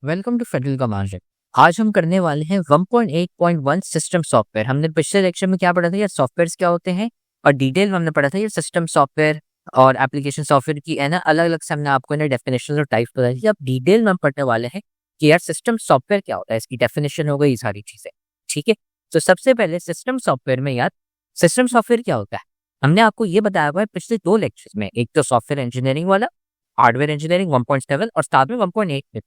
Welcome to federal command. आज हम करने वाले हैं 1.8.1 सिस्टम सॉफ्टवेयर। हमने पिछले लेक्चर में क्या पढ़ा था यार, सॉफ्टवेयर्स क्या होते हैं, और डिटेल में हमने पढ़ा था यार सिस्टम सॉफ्टवेयर और एप्लीकेशन सॉफ्टवेयर की है ना अलग अलग से हमने आपको ना डेफिनेशन और टाइप बताई थी। अब डिटेल में हम पढ़ने वाले हैं कि यार सिस्टम सॉफ्टवेयर क्या होता है, इसकी डेफिनेशन हो गई, ये सारी चीजें। ठीक है, तो सबसे पहले सिस्टम सॉफ्टवेयर में यार सिस्टम सॉफ्टवेयर क्या होता है हमने आपको ये बताया हुआ है पिछले 2 लेक्चर्स में। एक तो सॉफ्टवेयर इंजीनियरिंग वाला, हार्डवेयर इंजीनियरिंग 1.7, और साथ में 1.8 में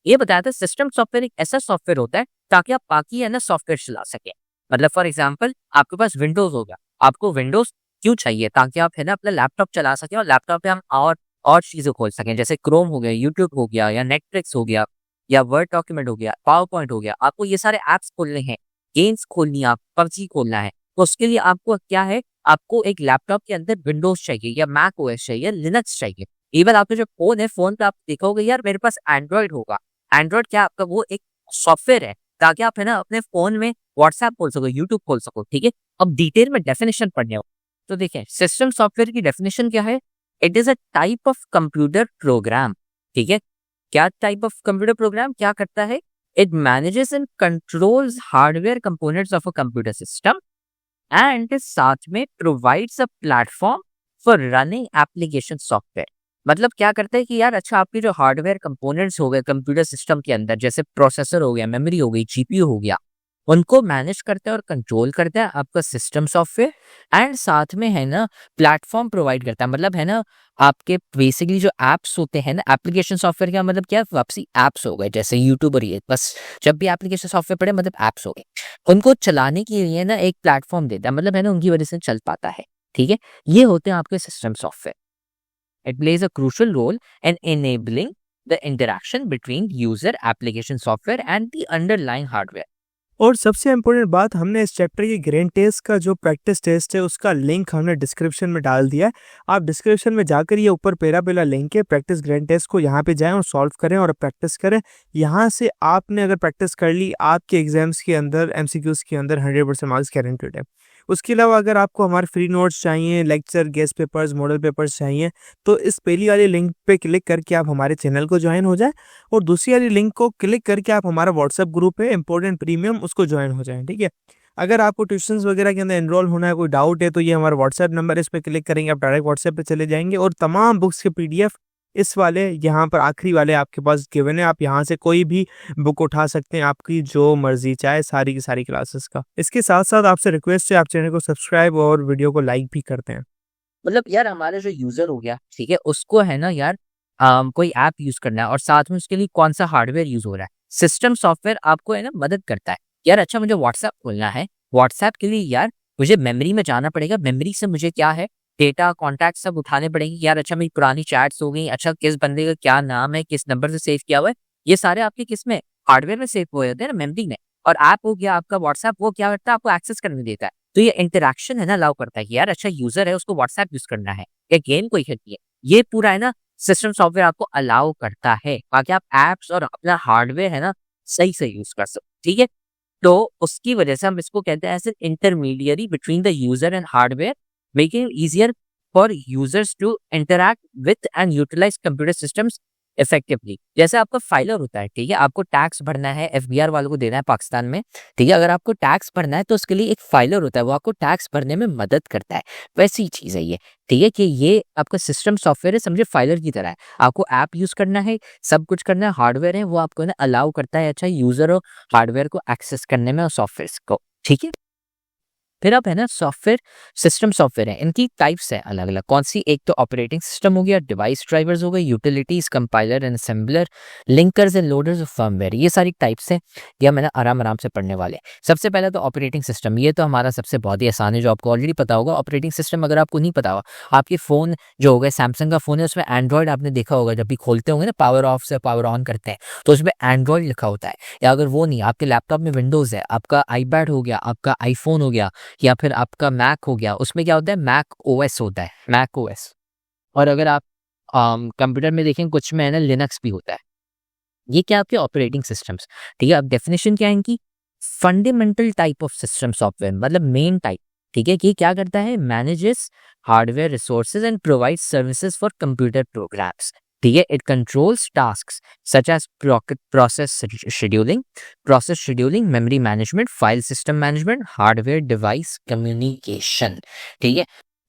ये बताया था सिस्टम सॉफ्टवेयर एक ऐसा सॉफ्टवेयर होता है ताकि आप बाकी है ना सॉफ्टवेयर चला सके। मतलब फॉर एग्जांपल आपके पास विंडोज होगा, आपको विंडोज क्यों चाहिए, ताकि आप है ना अपना लैपटॉप चला सके और लैपटॉप पे हम और चीजें खोल सकें, जैसे क्रोम हो गया, यूट्यूब हो गया, या नेटफ्लिक्स हो गया, या वर्ड डॉक्यूमेंट हो गया, पावर पॉइंट हो गया। आपको ये सारे ऐप्स खोलने हैं, गेम्स खोलनी है, आप पबजी खोलना है, तो उसके लिए आपको क्या है, आपको एक लैपटॉप के अंदर विंडोज चाहिए, या मैक ओएस चाहिए, लिनक्स चाहिए। इवन आपका जो फोन है, फोन पे आप देखोगे यार मेरे पास एंड्रॉइड होगा। एंड्रॉइड क्या आपका वो एक सॉफ्टवेयर है ताकि आप है ना अपने फोन में व्हाट्सएप खोल सको, यूट्यूब खोल सको। ठीक है, अब डिटेल में डेफिनेशन पढ़ने हो तो देखें सिस्टम सॉफ्टवेयर की डेफिनेशन क्या है। It is a type of computer program. ठीक है, क्या टाइप ऑफ कंप्यूटर प्रोग्राम क्या करता है, it manages and controls hardware components of a computer system and साथ में provides a platform for running application software. मतलब क्या करता है कि यार अच्छा आपके जो हार्डवेयर कंपोनेंट्स हो गए कंप्यूटर सिस्टम के अंदर, जैसे प्रोसेसर हो गया, मेमोरी हो गई, जीपीयू हो गया, उनको मैनेज करता है और कंट्रोल करता है आपका सिस्टम सॉफ्टवेयर। एंड साथ में है ना प्लेटफॉर्म प्रोवाइड करता है। मतलब है ना आपके बेसिकली जो एप्स होते हैं ना, एप्लीकेशन सॉफ्टवेयर का मतलब क्या है, वापसी एप्स हो गए जैसे यूट्यूब, और ये बस जब भी एप्लीकेशन सॉफ्टवेयर पढ़े मतलब एप्स हो गए, उनको चलाने के लिए ना एक प्लेटफॉर्म देता है। मतलब है ना उनकी वजह से चल पाता है। ठीक है, ये होते हैं आपके system software. It plays a crucial role in enabling the interaction between user, application software and the underlying hardware. और सबसे इम्पोर्टेंट बात, हमने इस चैप्टर की ग्रेन टेस्ट का जो प्रैक्टिस टेस्ट है उसका लिंक हमने डिस्क्रिप्शन में डाल दिया है। आप डिस्क्रिप्शन में जाकर ये ऊपर पहला लिंक है प्रैक्टिस ग्रेन टेस्ट को, यहाँ पे जाएं और सॉल्व करें और प्रैक्टिस करें। यहाँ से आपने अगर प्रैक्टिस कर ली, आपके एग्जाम्स के अंदर एमसीक्यूज के अंदर 100% मार्क्स गारंटेड है। उसके अलावा अगर आपको हमारे फ्री नोट्स चाहिए, lecture, guest papers, model papers चाहिए, तो इस पहली वाली लिंक पे क्लिक करके आप हमारे चैनल को ज्वाइन हो जाए, और दूसरी वाली लिंक को क्लिक करके आप हमारा व्हाट्सएप ग्रुप है इंपॉर्टेंट प्रीमियम, उसको ज्वाइन हो जाएं। ठीक है, अगर आपको ट्यूशंस वगैरह के अंदर एनरोल होना है, कोई डाउट है, तो ये हमारा व्हाट्सएप नंबर है, इस पर क्लिक करेंगे आप डायरेक्ट व्हाट्सएप पे चले जाएंगे, और तमाम बुक्स के पीडीएफ इस वाले यहाँ पर आखिरी वाले आपके पास गिवन है। आप यहाँ से कोई भी बुक उठा सकते हैं, आपकी जो मर्जी चाहे, सारी की सारी क्लासेस का। इसके साथ साथ आपसे रिक्वेस्ट है, आप चैनल को सब्सक्राइब और वीडियो को लाइक भी करते हैं। मतलब यार हमारे जो यूजर हो गया, ठीक है, उसको है ना यार कोई ऐप यूज करना है, और साथ में उसके लिए कौन सा हार्डवेयर यूज हो रहा है, सिस्टम सॉफ्टवेयर आपको है ना मदद करता है। यार अच्छा मुझे व्हाट्सएप खोलना है, व्हाट्सएप के लिए यार मुझे मेमोरी में जाना पड़ेगा, मेमोरी से मुझे क्या है डेटा कॉन्टैक्ट सब उठाने पड़ेंगे। यार अच्छा मेरी पुरानी चैट्स हो गई, अच्छा किस बंदे का क्या नाम है, किस नंबर से सेव किया हुआ है, ये सारे आपके किस में, हार्डवेयर में सेव हुए होते हैं ना, मेमोरी में। और ऐप हो गया आपका व्हाट्सएप, वो क्या करता है आपको एक्सेस करने देता है। तो ये इंटरेक्शन है ना अलाउ करता है कि यार अच्छा यूजर है उसको व्हाट्सएप यूज करना है, या गेम कोई खेलनी है, ये पूरा है ना सिस्टम सॉफ्टवेयर आपको अलाउ करता है ताकि आप एप्स और अपना हार्डवेयर है ना सही से यूज कर सको। ठीक है, तो उसकी वजह से हम इसको कहते हैं as an intermediary between the user and hardware, making it easier for users to interact with and utilise computer systems effectively. जैसे आपका फाइलर होता है, ठीक है, आपको टैक्स भरना है, एफबीआर वालों को देना है पाकिस्तान में। ठीक है, अगर आपको टैक्स भरना है तो उसके लिए एक फाइलर होता है, वो आपको टैक्स भरने में मदद करता है। वैसी चीज है ये। ठीक है, कि ये आपका सिस्टम सॉफ्टवेयर है, समझे फाइलर की तरह है। आपको ऐप यूज करना है, सब कुछ करना है, हार्डवेयर है वो आपको ना अलाउ करता है अच्छा यूजर और हार्डवेयर को एक्सेस करने में और सॉफ्टवेयर को। ठीक है, फिर अब है ना सॉफ्टवेयर, सिस्टम सॉफ्टवेयर है, इनकी टाइप्स है अलग अलग। कौन सी, एक तो ऑपरेटिंग सिस्टम हो गया, डिवाइस ड्राइवर्स हो गए, utilities, compiler and assembler, linkers and loaders of firmware, ये सारी टाइप्स हैं। ये हम है ना आराम आराम से पढ़ने वाले हैं। सबसे पहले तो ऑपरेटिंग सिस्टम, ये तो हमारा सबसे बहुत ही आसान है, जो आपको ऑलरेडी पता होगा। ऑपरेटिंग सिस्टम अगर आपको नहीं पता होगा, आपके फोन जो होगा सैमसंग का फोन है, उसमें एंड्रॉइड आपने देखा होगा, जब भी खोलते होंगे ना पावर ऑफ से पावर ऑन करते हैं तो उसमें एंड्रॉइड लिखा होता है। या अगर वो नहीं, आपके लैपटॉप में विंडोज है, आपका आईपैड हो गया, आपका आईफोन हो गया, या फिर आपका मैक हो गया, उसमें क्या होता है मैक ओएस होता है, मैक ओएस। और अगर आप कंप्यूटर में देखें कुछ में है ना लिनक्स भी होता है। ये क्या आपके ऑपरेटिंग सिस्टम्स। ठीक है, अब डेफिनेशन क्या है इनकी, fundamental type of system software, मतलब मेन टाइप। ठीक है, कि क्या करता है, manages hardware resources and provide services for computer programs. ठीक है। It controls tasks such as process scheduling, memory management, file system management, hardware device communication. ठीक है।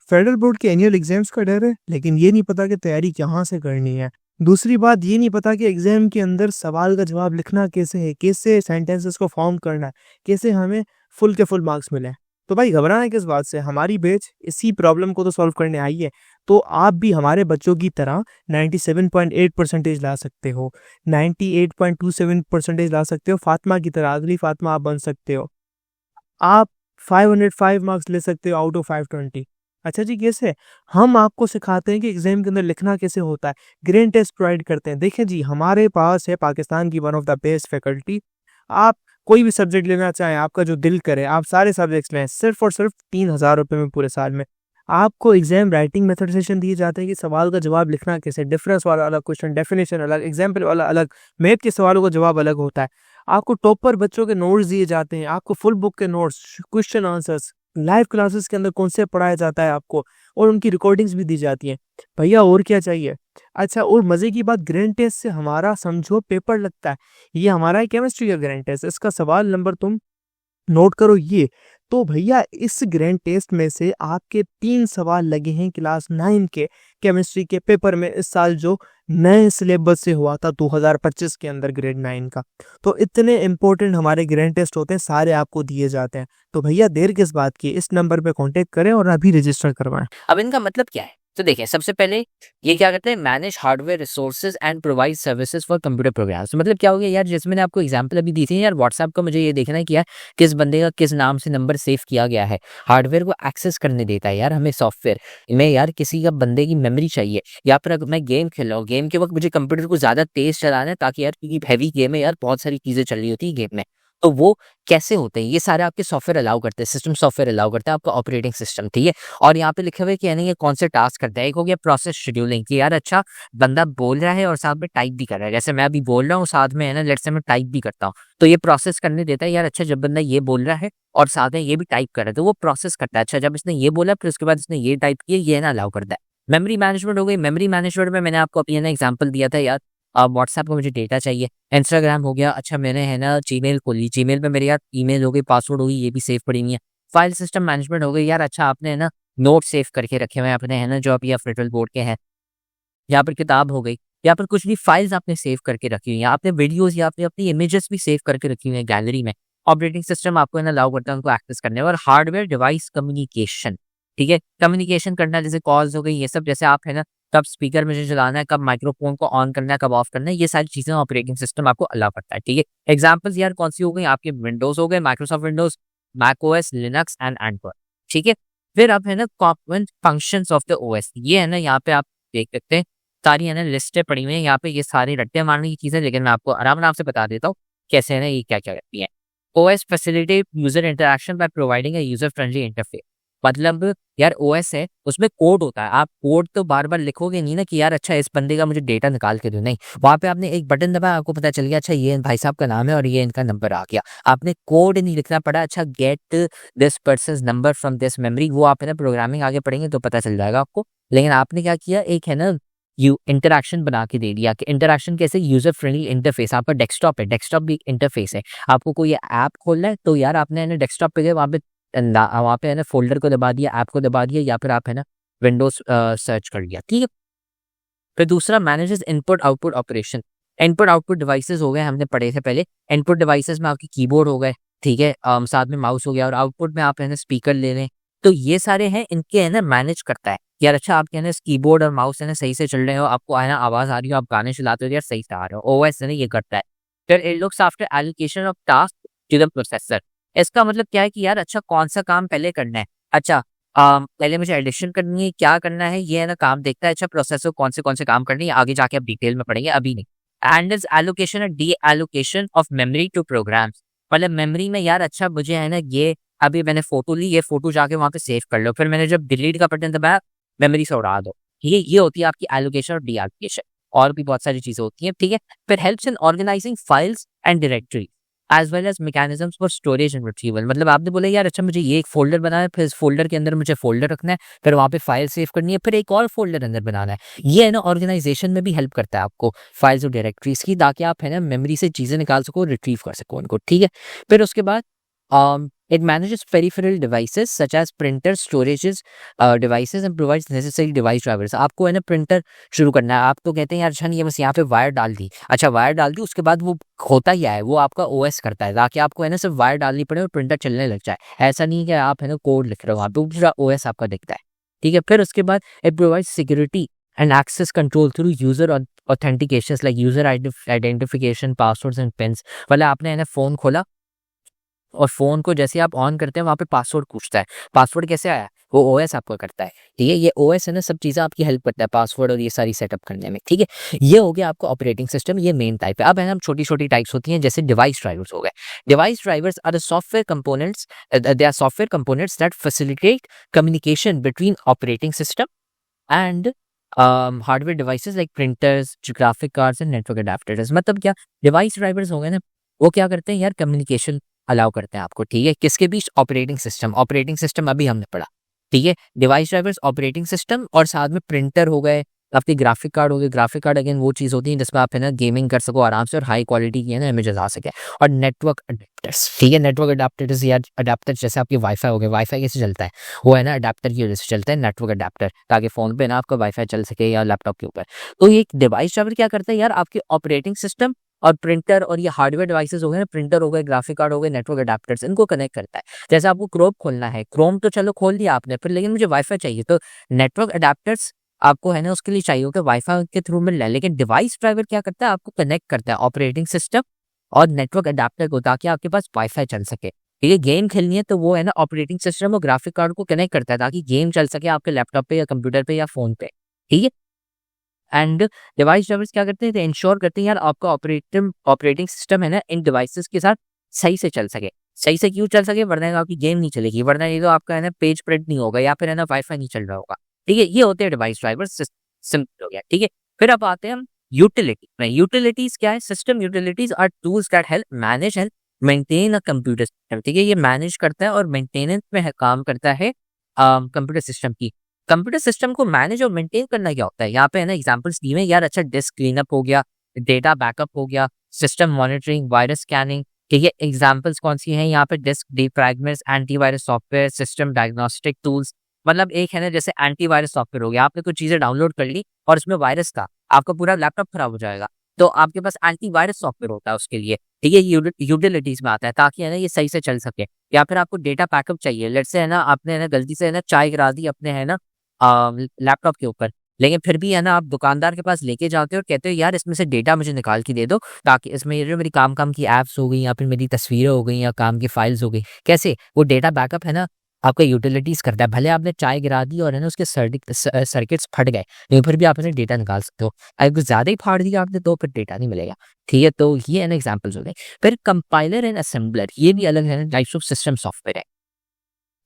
फेडरल बोर्ड के एनुअल एग्जाम्स का डर है, लेकिन ये नहीं पता कि तैयारी कहाँ से करनी है। दूसरी बात ये नहीं पता कि एग्जाम के अंदर सवाल का जवाब लिखना कैसे है, कैसे सेंटेंसेस को फॉर्म करना है, कैसे हमें फुल के फुल मार्क्स मिले। तो भाई घबराना किस बात से, हमारी बैच इसी प्रॉब्लम को तो सॉल्व करने आई है। तो आप भी हमारे बच्चों की तरह 97.8 परसेंटेज ला सकते हो, 98.27 परसेंटेज ला सकते हो, फातिमा की तरह, अगली फातिमा आप बन सकते हो। आप 505 मार्क्स ले सकते हो आउट ऑफ 520। अच्छा जी, कैसे? हम आपको सिखाते हैं कि एग्जाम के अंदर लिखना कैसे होता है, ग्रेड टेस्ट प्रोवाइड करते हैं। देखिए जी, हमारे पास है पाकिस्तान की one of the best faculty. आप कोई भी सब्जेक्ट लेना चाहें, आपका जो दिल करे, आप सारे सब्जेक्ट्स लें, सिर्फ और सिर्फ 3000 रुपये में पूरे साल में। आपको एग्जाम राइटिंग मेथड सेशन दिए जाते हैं कि सवाल का जवाब लिखना कैसे, डिफरेंस वाला अलग क्वेश्चन, डेफिनेशन अलग, एग्जाम्पल वाला अलग, मैथ के सवालों का जवाब अलग होता है। आपको टॉपर बच्चों के नोट्स दिए जाते हैं, आपको फुल बुक के notes, question answers, live classes के अंदर कॉन्सेप्ट पढ़ाया जाता है आपको, और उनकी रिकॉर्डिंग्स भी दी जाती हैं। भैया और क्या चाहिए? अच्छा, और मज़े की बात, ग्रैंड टेस्ट से हमारा समझो पेपर लगता है। ये हमारा है केमिस्ट्री का ग्रैंड टेस्ट, इसका सवाल नंबर तुम नोट करो ये। तो भैया इस ग्रैंड टेस्ट में से आपके 3 सवाल लगे हैं क्लास 9 के केमिस्ट्री के पेपर में, इस साल जो नए सिलेबस से हुआ था 2025 के अंदर ग्रेड 9 का। तो इतने इंपॉर्टेंट हमारे ग्रैंड टेस्ट होते हैं, सारे आपको दिए जाते हैं। तो भैया देर किस बात की, इस नंबर पे कांटेक्ट करें और अभी रजिस्टर करवाएं। अब इनका मतलब क्या है? तो देखिए, सबसे पहले ये क्या करते हैं, manage hardware resources and provide services for computer programmes. मतलब क्या हो गया यार, जैसे मैंने आपको एग्जांपल अभी दी थी यार, व्हाट्सएप का मुझे ये देखना है कि यार किस बंदे का किस नाम से नंबर सेव किया गया है। हार्डवेयर को एक्सेस करने देता है यार हमें सॉफ्टवेयर में। यार किसी का बंदे की मेमोरी चाहिए, या फिर अगर मैं गेम खेल रहा हूँ, गेम के वक्त मुझे कंप्यूटर को ज़्यादा तेज चलाना है, ताकि यार क्योंकि हैवी गेम है यार, बहुत सारी चीज़ें चल रही होती है गेम में, तो वो कैसे होते हैं, ये सारे आपके सॉफ्टवेयर अलाउ करते हैं, सिस्टम सॉफ्टवेयर अलाउ करता है, आपका ऑपरेटिंग सिस्टम। ठीक है। और यहाँ पे लिखे हुए कि यानी ये कौन से टास्क करता है। एक हो गया प्रोसेस शेड्यूलिंग, कि यार अच्छा बंदा बोल रहा है और साथ में टाइप भी कर रहा है, जैसे मैं अभी बोल रहा हूँ साथ में है ना, लेट्स से मैं टाइप भी करता हूँ, तो ये प्रोसेस करने देता है। यार अच्छा जब बंदा ये बोल रहा है और साथ में ये भी टाइप कर रहा है, तो वो प्रोसेस करता है। अच्छा जब इसने ये बोला फिर उसके बाद इसने ये टाइप किया, ये ना अलाउ करता है। मेमोरी मैनेजमेंट हो गई। मेमोरी मैनेजमेंट में मैंने आपको अभी है ना एग्जाम्पल दिया था यार, व्हाट्सएप का मुझे डेटा चाहिए, इंस्टाग्राम हो गया, अच्छा मैंने है ना जीमेल खोली, जीमेल में मेरे यार ईमेल हो गई, पासवर्ड हो गई, ये भी सेव पड़ी हुई है। फाइल सिस्टम मैनेजमेंट हो गई, यार अच्छा आपने है ना नोट सेव करके रखे हुए हैं अपने है ना, जो अभी आप फेडरल बोर्ड के हैं। यहाँ पर किताब हो गई, यहाँ पर कुछ भी फाइल्स आपने सेव करके रखी हुई हैं, आपने वीडियोस या आपने अपनी इमेजेस भी सेव करके रखी हुई हैं गैलरी में। ऑपरेटिंग सिस्टम आपको है ना अलाउ करता है उनको एक्सेस करने। और हार्डवेयर डिवाइस कम्युनिकेशन, ठीक है, कम्युनिकेशन करना, जैसे कॉल्स हो गई, ये सब, जैसे आप है ना कब स्पीकर मुझे चलाना है, कब माइक्रोफोन को ऑन करना है, कब ऑफ करना है, ये सारी चीजें ऑपरेटिंग सिस्टम आपको अलाउ करता है। ठीक है। एग्जाम्पल्स यार कौन सी हो गई, आपके विंडोज हो गए, Microsoft Windows, Mac OS, Linux and Android. ठीक है। फिर आप है ना common functions of the OS, ये है ना यहाँ पे आप देख सकते हैं, सारी है ना लिस्टें पड़ी हुई हैं यहाँ पे, ये सारी रट्टे मारने की चीजें, लेकिन मैं आपको आराम आराम से बता देता हूँ कैसे है ना ये क्या क्या करती है। OS facilitate user interaction by providing a user friendly interface. मतलब यार ओएस है, उसमें कोड होता है, आप कोड तो बार बार लिखोगे नहीं ना कि यार अच्छा इस बंदे का मुझे डेटा निकाल के दो, नहीं, वहां पे आपने एक बटन दबाया, आपको पता चल गया अच्छा ये भाई साहब का नाम है और ये इनका नंबर आ गया। आपने कोड नहीं लिखना पड़ा, अच्छा get this person number from this memory, वो आप है ना प्रोग्रामिंग आगे पढ़ेंगे तो पता चल जाएगा आपको। लेकिन आपने क्या किया, एक है ना यू इंटरेक्शन बना के दे दिया, कि इंटरेक्शन कैसे, यूजर फ्रेंडली इंटरफेस। आपका डेस्कटॉप है, डेस्कटॉप भी इंटरफेस है, आपको कोई ऐप खोलना है तो यार आपने है ना डेस्कटॉप पे गए, वहाँ पे है ना फोल्डर को दबा दिया, ऐप को दबा दिया, या फिर आप है ना विंडोज सर्च कर लिया। ठीक है। फिर दूसरा manages input output operation. Input output devices हो गए, हमने पढ़े थे पहले। इनपुट डिवाइसेस में आपकी कीबोर्ड हो गए, ठीक है, साथ में माउस हो गया, और आउटपुट में आप है ना स्पीकर ले लें, तो ये सारे हैं, इनके है ना मैनेज करता है। यार अच्छा आपके है ना कीबोर्ड और माउस है ना सही से चल रहे हो, आपको है ना आवाज आ रही हो, आप गाने चलाते हो यार सही से आ रहे हो, ओएस है ना ये करता है। फिर it looks after allocation of task to the processor. इसका मतलब क्या है कि यार अच्छा कौन सा काम पहले करना है, अच्छा पहले मुझे एडिशन करनी है, क्या करना है, ये है ना काम देखता है। अच्छा प्रोसेसर कौन से काम करनी है, आगे जाके आप डिटेल में पढ़ेंगे, अभी नहीं। हैंडल्स एलोकेशन और deallocation of memory to programs. मतलब मेमोरी में यार अच्छा मुझे है ना ये अभी मैंने फोटो ली, ये फोटो जाके वहां पे सेव कर लो, फिर मैंने जब डिलीट का बटन दबाया मेमोरी से उड़ा दो। ये होती है आपकी एलोकेशन और डी एलोकेशन। और भी बहुत सारी चीजें होती हैं। ठीक है। फिर helps in organising files and directory. As well as mechanisms for storage and retrieval. मतलब आपने बोला यार अच्छा मुझे ये एक फोल्डर बनाना है, फिर इस फोल्डर के अंदर मुझे फोल्डर रखना है, फिर वहाँ पे फाइल सेव करनी है, फिर एक और फोल्डर अंदर बनाना है। ये है ना ऑर्गेनाइजेशन में भी हेल्प करता है आपको फाइल्स और डायरेक्टरीज की, ताकि आप है ना मेमोरी से चीज़ें निकाल सको, रिट्रीव कर सको उनको, ठीक है। फिर उसके बाद it manages peripheral devices such as printers, storages, devices and provides necessary device drivers। आपको है ना प्रिंटर शुरू करना है, आप तो कहते हैं यार अच्छा ये बस यहाँ पे वायर डाल दी, अच्छा वायर डाल दी, उसके बाद वो होता क्या है, वो आपका ओएस करता है, ताकि आपको है ना सिर्फ वायर डालनी पड़े और प्रिंटर चलने लग जाए। ऐसा नहीं है कि आप है ना कोड लिख रहे हो, वहाँ पे पूरा ओएस आपका दिखता है, ठीक है। फिर उसके बाद it provide security and access control through user authentications like user identification, passwords and pins। मतलब आपने है ना फ़ोन खोला और फ़ोन को जैसे आप ऑन करते हैं वहाँ पे पासवर्ड पूछता है। पासवर्ड कैसे आया? वो ओएस आपका करता है, ठीक है। ये ओएस है ना सब चीज़ें आपकी हेल्प करता है पासवर्ड और ये सारी सेटअप करने में, ठीक है। ये हो गया आपका ऑपरेटिंग सिस्टम, ये मेन टाइप है। अब है ना छोटी-छोटी टाइप्स होती हैं, जैसे डिवाइस ड्राइवर्स हो गए। Device drivers are the software components they are software components that facilitate communication between operating system and hardware devices like printers, graphic cards and network adapters. मतलब क्या डिवाइस ड्राइवर्स हो गए ना, वो क्या करते हैं यार कम्युनिकेशन अलाउ करते हैं आपको, ठीक है। किसके बीच? ऑपरेटिंग सिस्टम अभी हमने पढ़ा, ठीक है। डिवाइस ड्राइवर्स ऑपरेटिंग सिस्टम और साथ में प्रिंटर हो गए, आपके ग्राफिक कार्ड हो गए। ग्राफिक कार्ड अगेन वो चीज़ होती है जिसमें आप है ना गेमिंग कर सको आराम से और हाई क्वालिटी की है ना इमेजेस आ सके। और नेटवर्क अडेप्टर्स, ठीक है। नेटवर्क अडेप्टर्स या अडेप्टर जैसे आपके वाईफाई हो गए, वाईफाई कैसे चलता है? वो है ना अडेप्टर की वजह से चलता है, नेटवर्क अडेप्टर, ताकि फ़ोन पे ना आपका वाईफाई चल सके या लैपटॉप के ऊपर। तो ये डिवाइस ड्राइवर क्या करता है यार, आपके ऑपरेटिंग सिस्टम और प्रिंटर और ये हार्डवेयर डिवाइसेस हो गए ना, प्रिंटर हो गए, ग्राफिक कार्ड हो गए, नेटवर्क अडेप्टर्स, इनको कनेक्ट करता है। जैसे आपको क्रोम खोलना है, क्रोम तो चलो खोल दिया आपने, फिर लेकिन मुझे वाईफाई चाहिए, तो नेटवर्क अडेप्टर्स आपको है ना उसके लिए चाहिए होगा, वाईफाई के थ्रू मिल रहा है। लेकिन डिवाइस ड्राइवर क्या करता है, आपको कनेक्ट करता है ऑपरेटिंग सिस्टम और नेटवर्क अडेप्टर को, ताकि आपके पास वाईफाई चल सके, ठीक है। गेम खेलनी है तो वो है ना ऑपरेटिंग सिस्टम और ग्राफिक कार्ड को कनेक्ट करता है, ताकि गेम चल सके आपके लैपटॉप पे या कंप्यूटर पे या फोन पे, ठीक है। एंड डिवाइस ड्राइवर्स क्या करते हैं, तो इंश्योर करते हैं यार आपका ऑपरेटिंग सिस्टम है ना इन डिवाइसेस के साथ सही से चल सके। सही से क्यों चल सके? वरना आपकी गेम नहीं चलेगी, वरना ये तो आपका है ना पेज प्रिंट नहीं होगा या फिर है ना वाईफाई नहीं चल रहा होगा, ठीक है। ये होते हैं डिवाइस ड्राइवर्स, सिंपल हो गया, ठीक है। फिर अब आते हैं हम यूटिलिटी में। यूटिलिटीज क्या है? System utilities are tools that help manage and maintain a computer system, ठीक है। ये मैनेज करता है और मेंटेनेंस में काम करता है कंप्यूटर सिस्टम की। कंप्यूटर सिस्टम को मैनेज और मेंटेन करना क्या होता है? यहाँ पे है ना एग्जांपल्स दिए हैं यार, अच्छा डिस्क क्लीनअप हो गया, डेटा बैकअप हो गया, सिस्टम मॉनिटरिंग, वायरस स्कैनिंग, ठीक है। एग्जांपल्स कौन सी हैं यहाँ पे? Disk defragments, antivirus software, system diagnostic tools. मतलब एक है ना जैसे एंटीवायरस सॉफ्टवेयर हो गया, आपने कुछ चीजें डाउनलोड कर ली और उसमें वायरस था, आपका पूरा लैपटॉप खराब हो जाएगा, तो आपके पास एंटीवायरस सॉफ्टवेयर होता है उसके लिए, ठीक है। यूटिलिटीज में आता है, ताकि है ना ये सही से चल सके। या फिर आपको डेटा बैकअप चाहिए, लेट्स से है ना आपने है ना गलती से है ना चाय गिरा दी अपने है ना लैपटॉप के ऊपर, लेकिन फिर भी है ना आप दुकानदार के पास लेके जाते हो और कहते हो यार इसमें से डेटा मुझे निकाल के दे दो, ताकि इसमें ये जो मेरी काम की ऐप्स हो गई या फिर मेरी तस्वीरें हो गई या काम की फाइल्स हो गई, कैसे वो डेटा बैकअप है ना आपका यूटिलिटीज करता है। भले आपने चाय गिरा दी और है ना उसके सर्किट्स फट गए, लेकिन फिर भी आप अपने डेटा निकाल सकते हो। अगर ज़्यादा ही फाड़ दिया आपने तो फिर डेटा नहीं मिलेगा, ठीक है। तो ये है ना एग्जाम्पल्स हो गए। फिर कंपाइलर एंड असेंबलर, ये भी अलग है टाइप्स ऑफ सिस्टम सॉफ्टवेयर है,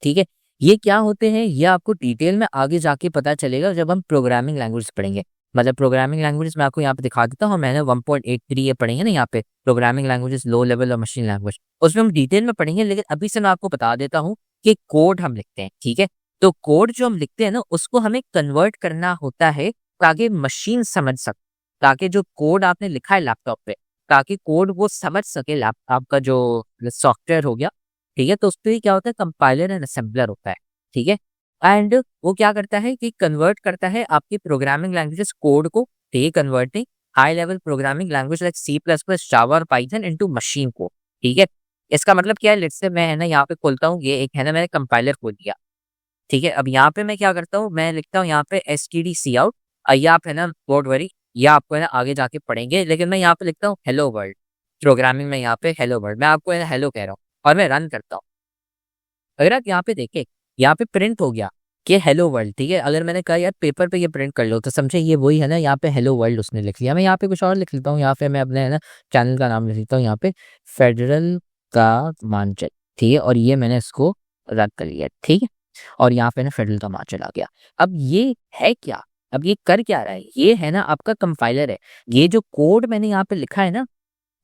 ठीक है। ये क्या होते हैं ये आपको डिटेल में आगे जाके पता चलेगा जब हम प्रोग्रामिंग लैंग्वेज पढ़ेंगे। मतलब प्रोग्रामिंग लैंग्वेज मैं आपको यहाँ पे दिखा देता हूँ, मैंने 1.83 ये पढ़ेंगे ना यहाँ पे प्रोग्रामिंग लैंग्वेजेस, लो लेवल और मशीन लैंग्वेज, उसमें हम डिटेल में पढ़ेंगे। लेकिन अभी से मैं आपको बता देता हूँ कि कोड हम लिखते हैं, ठीक है। तो कोड जो हम लिखते हैं ना उसको हमें कन्वर्ट करना होता है ताकि मशीन समझ सके, ताकि जो कोड आपने लिखा है लैपटॉप पे, ताकि कोड वो समझ सके आपका जो सॉफ्टवेयर हो गया, ठीक है। तो उस पे क्या होता है, कंपाइलर एंड असेंबलर होता है, ठीक है। एंड वो क्या करता है कि कन्वर्ट करता है आपकी प्रोग्रामिंग लैंग्वेजेस कोड को, ठीक है, converting high level programming language like C plus plus, Java और पाइथन इनटू मशीन को, ठीक है। इसका मतलब क्या है, लेट्स से मैं है ना यहाँ पे खोलता हूँ, ये एक है ना मैंने कंपाइलर खोल दिया, ठीक है। अब यहाँ पे मैं क्या करता हूँ, मैं लिखता हूँ यहाँ पे stdcout, ये आप है ना डोंट वरी, ये आपको है ना आगे जाके पढ़ेंगे, लेकिन मैं यहाँ पे लिखता हूँ हेलो वर्ल्ड। प्रोग्रामिंग में यहाँ पे हेलो वर्ल्ड, मैं आपको है ना हेलो कह रहा हूँ और मैं रन करता हूँ। अगर आप यहाँ पे देखें, यहाँ पे प्रिंट हो गया कि हेलो वर्ल्ड, ठीक है। अगर मैंने कहा यार पेपर पे ये प्रिंट कर लो, तो समझे ये वही है ना, यहाँ पे हेलो वर्ल्ड उसने लिख लिया। मैं यहाँ पे कुछ और लिख लेता हूँ, यहाँ पे मैं अपने है ना चैनल का नाम लिख लेता हूँ, यहाँ पे फेडरल का मांचल, ठीक है। और ये मैंने इसको रद्द कर लिया, ठीक है। और यहाँ पे ना फेडरल का मांचल आ गया। अब ये है क्या, अब ये कर क्या रहा है, ये है ना आपका कंपाइलर है। ये जो कोड मैंने यहाँ पे लिखा है ना,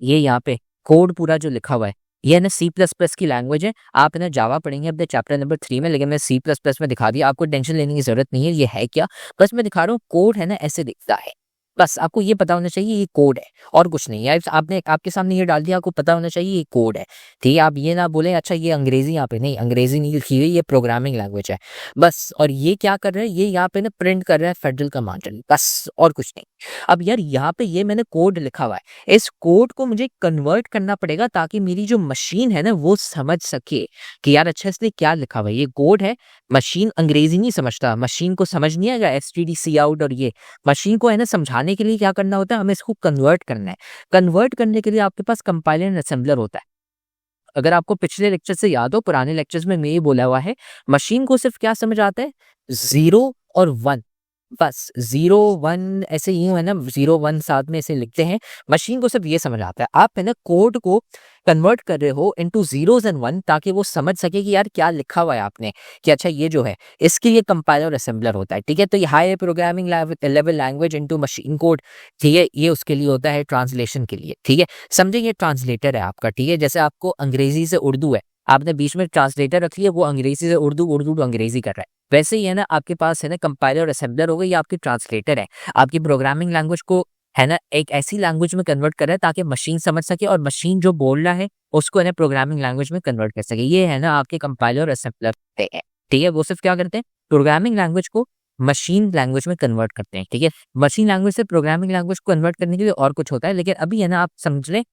ये यहाँ पे कोड पूरा जो लिखा हुआ है ये है ना C++ की लैंग्वेज है। आप है ना जावा पढ़ेंगे अपने चैप्टर नंबर 3 में, लेकिन मैं C++ में दिखा दिया, आपको टेंशन लेने की जरूरत नहीं है ये है क्या। बस मैं दिखा रहा हूँ कोड है ना ऐसे दिखता है, बस आपको ये पता होना चाहिए ये कोड है और कुछ नहीं है। आपने आपके सामने ये डाल दिया, आपको पता होना चाहिए ये कोड है, ठीक है। आप ये ना बोले अच्छा ये अंग्रेजी, यहाँ पे नहीं अंग्रेजी नहीं लिखी हुई, ये प्रोग्रामिंग लैंग्वेज है बस। और ये क्या कर रहा है, ये यहाँ पे ना प्रिंट कर रहा है फेडरल कमांड, बस और कुछ नहीं। अब यार यहाँ पे ये मैंने कोड लिखा हुआ है, इस कोड को मुझे कन्वर्ट करना पड़ेगा ताकि मेरी जो मशीन है ना वो समझ सके कि यार अच्छा इसने क्या लिखा हुआ है, ये कोड है। मशीन अंग्रेजी नहीं समझता, मशीन को समझ नहीं आएगा STD Cout, और ये मशीन को है ना समझाने के लिए क्या करना होता है, हमें इसको कन्वर्ट करना है। कन्वर्ट करने के लिए आपके पास कंपाइलर एंड असेंबलर होता है। अगर आपको पिछले लेक्चर से याद हो, पुराने लेक्चर्स में ये बोला हुआ है, मशीन को सिर्फ क्या समझ आता है, 0 और 1, बस 0 1 ऐसे यूं है ना, 0 1 साथ में ऐसे लिखते हैं। मशीन को सिर्फ ये समझ आता है। आप है ना कोड को कन्वर्ट कर रहे हो इनटू जीरोस एंड 1 ताकि वो समझ सके कि यार क्या लिखा हुआ है आपने, कि अच्छा ये जो है इसके लिए कंपाइलर और असेंबलर होता है, ठीक है। तो ये high programming level language into machine code, ठीक है, ये उसके लिए होता है ट्रांसलेशन के लिए, ठीक है। समझे, ये ट्रांसलेटर है आपका, ठीक है। जैसे आपको अंग्रेजी से उर्दू है, आपने बीच में ट्रांसलेटर रख लिया, वो अंग्रेजी से उर्दू, उर्दू टू अंग्रेजी कर रहा है। वैसे ही है ना आपके पास है ना कंपाइलर और असेंबलर हो गई, ये आपकी ट्रांसलेटर है। आपकी प्रोग्रामिंग लैंग्वेज को है ना एक ऐसी लैंग्वेज में कन्वर्ट कर रहा है ताकि मशीन समझ सके और मशीन जो बोल रहा है उसको है ना प्रोग्रामिंग लैंग्वेज में कन्वर्ट कर सके। ये है ना आपके कंपाइलर और असेंबलर है, ठीक है। वो सिर्फ क्या करते हैं, प्रोग्रामिंग लैंग्वेज को मशीन लैंग्वेज में कन्वर्ट करते हैं, ठीक है। मशीन लैंग्वेज से प्रोग्रामिंग लैंग्वेज को कन्वर्ट करने के लिए और कुछ होता है, लेकिन अभी है ना आप समझ लें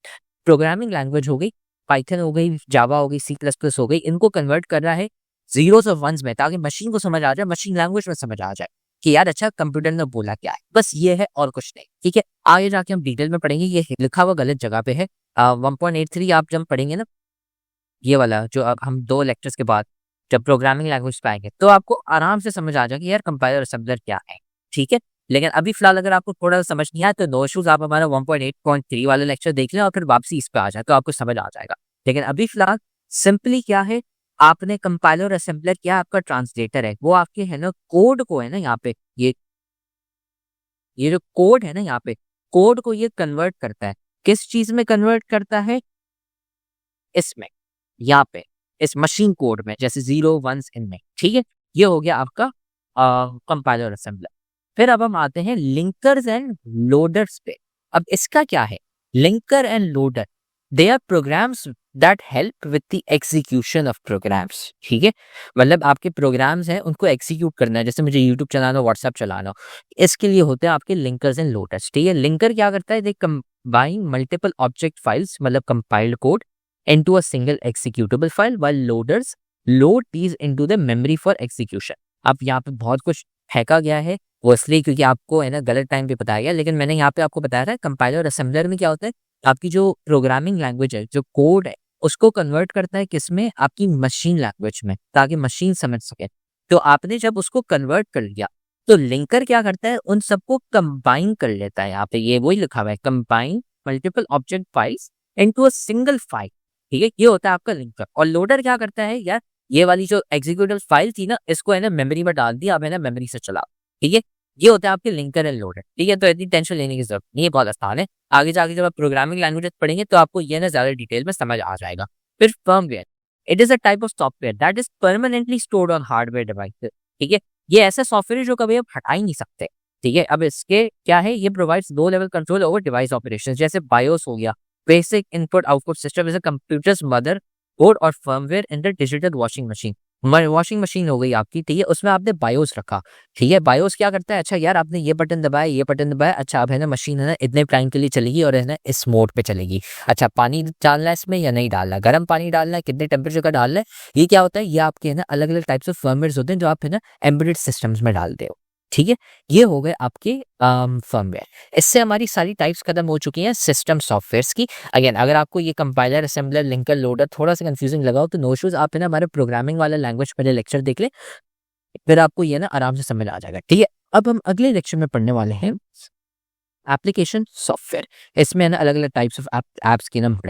प्रोग्रामिंग लैंग्वेज हो गई, पाइथन हो गई, जावा हो गई, C++ हो गई, इनको कन्वर्ट कर रहा है जीरोस और वंस में ताकि मशीन को समझ आ जाए, मशीन लैंग्वेज में समझ आ जाए कि यार अच्छा कंप्यूटर ने बोला क्या है, बस ये है और कुछ नहीं, ठीक है। आगे जाके हम डिटेल में पढ़ेंगे, ये लिखा हुआ गलत जगह पे है। 1.83 आप जब पढ़ेंगे ना ये वाला, जो अब हम 2 लेक्चर्स के बाद जब प्रोग्रामिंग लैंग्वेज पे आएंगे तो आपको आराम से समझ आ जाएगा कि यार कंपाइलर असेंबलर क्या है, ठीक है। लेकिन अभी फिलहाल अगर आपको थोड़ा सा समझ नहीं आया तो नो इश्यूज, आप हमारा 1.8.3 वाला लेक्चर देख लें और फिर वापसी इस पे आ जाए तो आपको समझ आ जाएगा। लेकिन अभी फिलहाल सिंपली क्या है, आपने कंपाइलर असेंबलर क्या, आपका ट्रांसलेटर है, वो आपके है ना कोड को है ना यहाँ पे ये जो कोड है ना यहाँ पे, कोड को ये कन्वर्ट करता है, किस चीज में कन्वर्ट करता है, इसमें, यहाँ पे इस मशीन कोड में, जैसे 0 1 इनमें, ठीक है। ये हो गया आपका कंपाइलर असेंबलर। फिर अब हम आते हैं लिंकर्स एंड लोडर्स पे। अब इसका क्या है, linker and loader, they are programs that help with the execution of programs, ठीक है। मतलब आपके प्रोग्राम्स हैं उनको एग्जीक्यूट करना है, जैसे मुझे यूट्यूब चलाना हो, व्हाट्सएप चलाना हो, इसके लिए होते हैं आपके लिंकर्स एंड लोडर्स, ठीक है। लिंकर क्या करता है, they combine multiple object files, मतलब compiled code into a single executable file, while loaders load these into the memory for execution। अब यहाँ पे बहुत कुछ फेंका गया है, वो इसलिए क्योंकि आपको है ना गलत टाइम पे बताया गया, लेकिन मैंने यहाँ पे आपको बताया था कंपाइलर और असेंबलर में क्या होता है, आपकी जो प्रोग्रामिंग लैंग्वेज है, जो कोड है, उसको कन्वर्ट करता है किसमें, आपकी मशीन लैंग्वेज में, ताकि मशीन समझ सके। तो आपने जब उसको कन्वर्ट कर लिया तो लिंकर क्या करता है, उन सबको कंबाइन कर लेता है। यहाँ पे ये वही लिखा हुआ है, combine multiple object files into a single file, ठीक है। ये होता है आपका लिंकर। और लोडर क्या करता है यार, ये वाली जो एग्जीक्यूटिव फाइल थी ना, इसको है ना मेमोरी में डाल दिया, अब है ना मेमोरी से चलाओ, ठीक है। ये होता है आपके लिंकर एंड लोडर, ठीक है। तो इतनी टेंशन लेने की जरूरत नहीं है, बहुत आसान है। आगे जाके जब आप प्रोग्रामिंग लैंग्वेज पढ़ेंगे तो आपको ये ना ज्यादा डिटेल में समझ आ जाएगा। फिर firmware, it is a type of software that is permanently stored on hardware devices, ठीक है। ये ऐसा सॉफ्टवेयर है जो कभी आप हटा ही नहीं सकते, ठीक है। अब इसके क्या है, ये provides low level control over device operation, जैसे बायोस हो गया, basic input output system, is a computers motherboard और firmware in the digital washing machine. Washing machine हो गई आपकी, ठीक है, उसमें आपने बायोस रखा, ठीक है। बायोस क्या करता है, अच्छा यार आपने ये बटन दबाया, ये बटन दबाया, अच्छा अब है ना मशीन है ना इतने टाइम के लिए चलेगी और है ना इस मोड पे चलेगी। अच्छा पानी डालना है इसमें या नहीं डालना, गर्म पानी डालना है, कितने टेम्परेचर का डालना है, ये क्या होता है, ये आपके है ना अलग अलग टाइप्स ऑफ फर्मवेयर होते हैं जो आप है ना एम्बेडेड सिस्टम्स में डालते हो, ठीक है। ये हो गए आपके फर्मवेयर। इससे हमारी सारी टाइप्स खत्म हो चुकी हैं सिस्टम सॉफ्टवेयर्स की। अगेन अगर आपको ये कंपाइलर, असेंबलर, लिंकर, लोडर थोड़ा सा कंफ्यूजिंग लगा हो तो नो इश्यूज, आप है ना हमारे प्रोग्रामिंग वाला लैंग्वेज पहले लेक्चर देख ले, फिर आपको ये ना आराम से समझ आ जाएगा, ठीक है। अब हम अगले लेक्चर में पढ़ने वाले हैं एप्लीकेशन सॉफ्टवेयर। इसमें है ना अलग अलग टाइप्स ऑफ एप्स के नाम